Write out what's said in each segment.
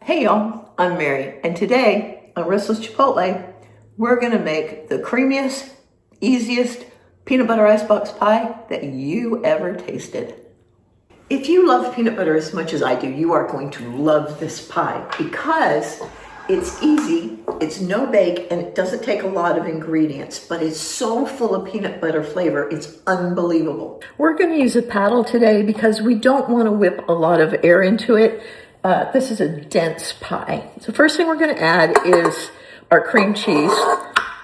Hey y'all, I'm Mary, and today on Restless Chipotle, we're gonna make the creamiest, easiest peanut butter icebox pie that you ever tasted. If you love peanut butter as much as I do, you are going to love this pie because it's easy, it's no bake, and it doesn't take a lot of ingredients, but it's so full of peanut butter flavor, it's unbelievable. We're gonna use a paddle today because we don't wanna whip a lot of air into it. This is a dense pie. So first thing we're gonna add is our cream cheese,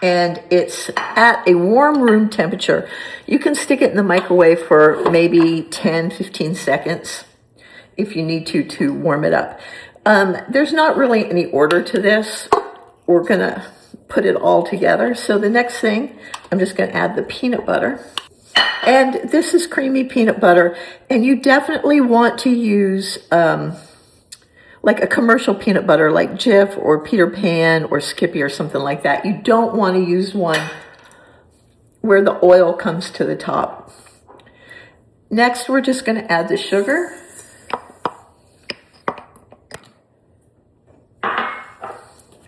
and it's at a warm room temperature. You can stick it in the microwave for maybe 10-15 seconds if you need to warm it up. There's not really any order to this. We're gonna put it all together. So the next thing, I'm just gonna add the peanut butter. And this is creamy peanut butter, and you definitely want to use like a commercial peanut butter like Jif or Peter Pan or Skippy or something like that. You don't want to use one where the oil comes to the top. Next, we're just going to add the sugar.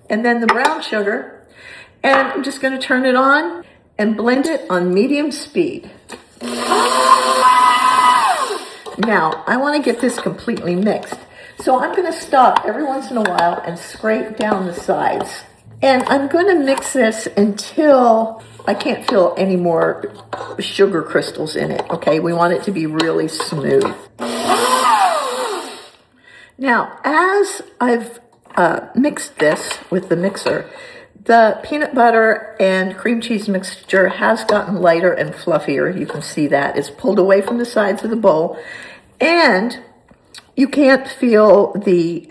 And then the brown sugar. And I'm just going to turn it on and blend it on medium speed. Now, I want to get this completely mixed. So I'm going to stop every once in a while and scrape down the sides. And I'm going to mix this until I can't feel any more sugar crystals in it, okay? We want it to be really smooth. Now, as I've mixed this with the mixer, the peanut butter and cream cheese mixture has gotten lighter and fluffier. You can see that. It's pulled away from the sides of the bowl. And you can't feel the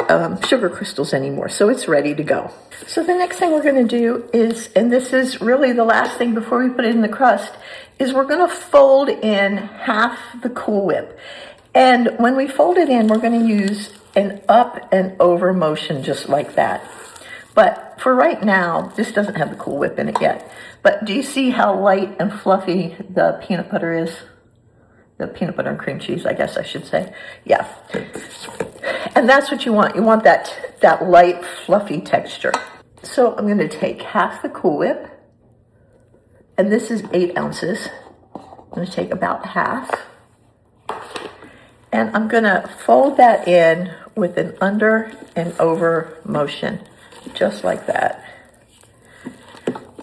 sugar crystals anymore, so it's ready to go. So the next thing we're gonna do is, and this is really the last thing before we put it in the crust, is we're gonna fold in half the Cool Whip. And when we fold it in, we're gonna use an up and over motion just like that. But for right now, this doesn't have the Cool Whip in it yet. But do you see how light and fluffy the peanut butter is? The peanut butter and cream cheese, I guess I should say. Yeah. And that's what you want. You want that light, fluffy texture. So I'm going to take half the Cool Whip, and this is 8 ounces. I'm going to take about half, and I'm going to fold that in with an under and over motion, just like that.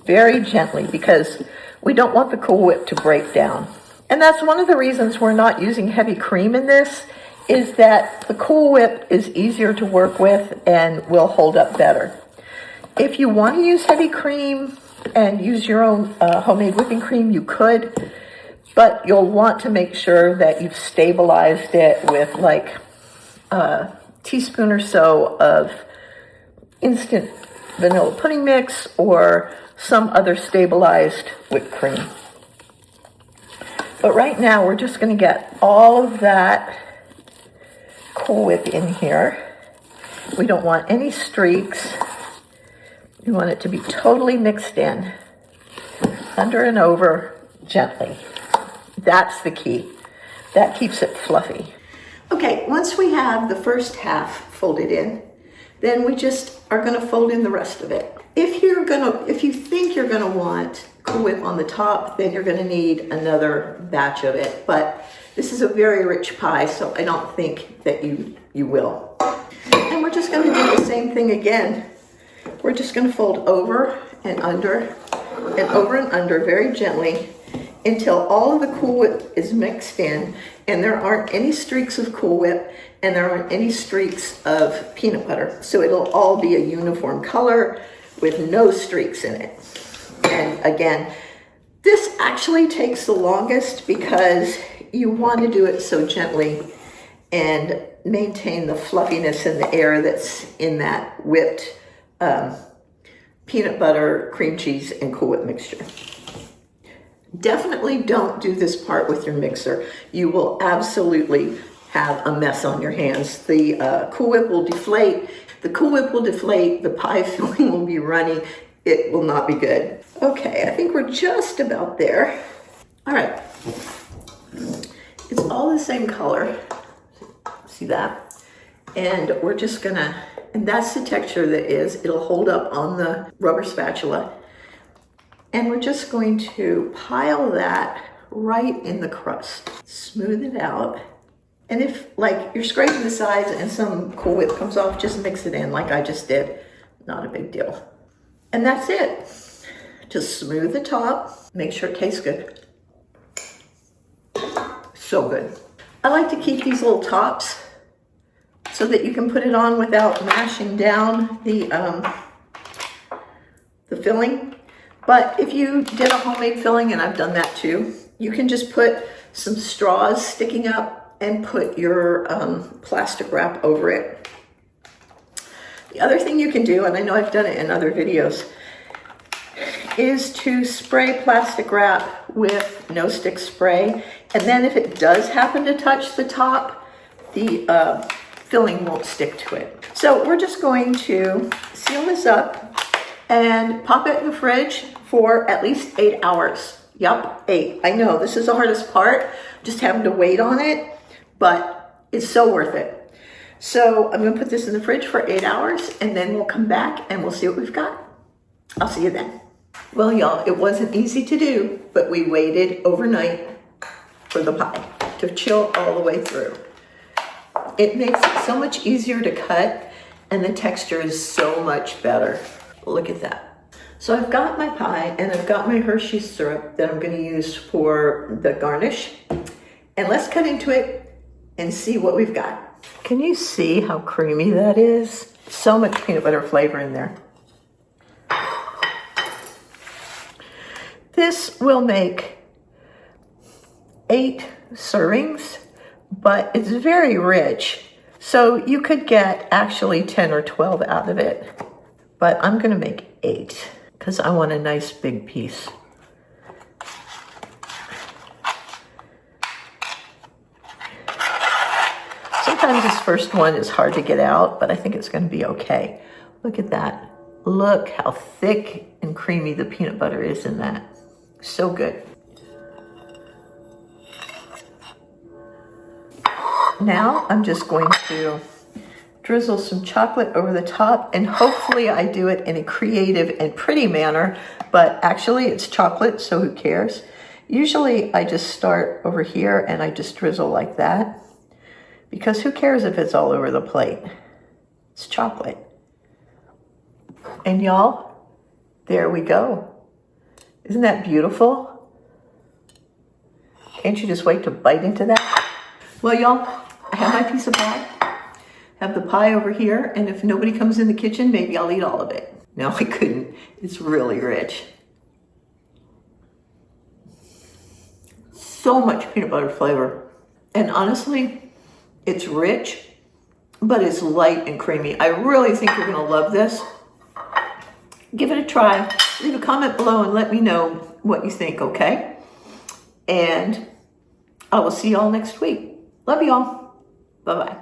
Very gently, because we don't want the Cool Whip to break down. And that's one of the reasons we're not using heavy cream in this, is that the Cool Whip is easier to work with and will hold up better. If you want to use heavy cream and use your own homemade whipping cream, you could, but you'll want to make sure that you've stabilized it with like a teaspoon or so of instant vanilla pudding mix or some other stabilized whipped cream. But right now, we're just going to get all of that Cool Whip in here. We don't want any streaks. We want it to be totally mixed in, under and over, gently. That's the key. That keeps it fluffy. Okay, once we have the first half folded in, then we just are going to fold in the rest of it. If you think you're going to want Cool Whip on the top, then you're going to need another batch of it. But this is a very rich pie, so I don't think that you will. And we're just going to do the same thing again. We're just going to fold over and under very gently until all of the Cool Whip is mixed in and there aren't any streaks of Cool Whip and there aren't any streaks of peanut butter. So it'll all be a uniform color with no streaks in it. And again, this actually takes the longest because you want to do it so gently and maintain the fluffiness and the air that's in that whipped peanut butter, cream cheese, and Cool Whip mixture. Definitely don't do this part with your mixer. You will absolutely have a mess on your hands. The Cool Whip will deflate. The Cool Whip will deflate. The pie filling will be runny. It will not be good. Okay, I think we're just about there. All right. It's all the same color. See that? And we're just gonna, and that's the texture that is, it'll hold up on the rubber spatula. And we're just going to pile that right in the crust. Smooth it out. And if like you're scraping the sides and some Cool Whip comes off, just mix it in like I just did. Not a big deal. And that's it. Just smooth the top, make sure it tastes good. So good. I like to keep these little tops so that you can put it on without mashing down the filling. But if you did a homemade filling, and I've done that too, you can just put some straws sticking up and put your plastic wrap over it. The other thing you can do, and I know I've done it in other videos, is to spray plastic wrap with no stick spray. And then if it does happen to touch the top, the filling won't stick to it. So we're just going to seal this up and pop it in the fridge for at least 8 hours. Yep, 8. I know this is the hardest part, just having to wait on it, but it's so worth it. So I'm gonna put this in the fridge for 8 hours and then we'll come back and we'll see what we've got. I'll see you then. Well, y'all, it wasn't easy to do, but we waited overnight for the pie to chill all the way through. It makes it so much easier to cut and the texture is so much better. Look at that. So I've got my pie and I've got my Hershey's syrup that I'm going to use for the garnish. And let's cut into it and see what we've got. Can you see how creamy that is? So much peanut butter flavor in there. This will make 8 servings, but it's very rich. So you could get actually 10 or 12 out of it, but I'm gonna make 8 because I want a nice big piece. Sometimes this first one is hard to get out, but I think it's gonna be okay. Look at that. Look how thick and creamy the peanut butter is in that. So good. Now I'm just going to drizzle some chocolate over the top, and hopefully I do it in a creative and pretty manner, but actually it's chocolate, so who cares? Usually I just start over here and I just drizzle like that, because who cares if it's all over the plate? It's chocolate. And y'all, there we go. Isn't that beautiful? Can't you just wait to bite into that? Well, y'all, I have my piece of pie. Have the pie over here, and if nobody comes in the kitchen, maybe I'll eat all of it. No, I couldn't. It's really rich. So much peanut butter flavor. And honestly, it's rich, but it's light and creamy. I really think you're gonna love this. Give it a try. Leave a comment below and let me know what you think, okay? And I will see y'all next week. Love y'all. Bye-bye.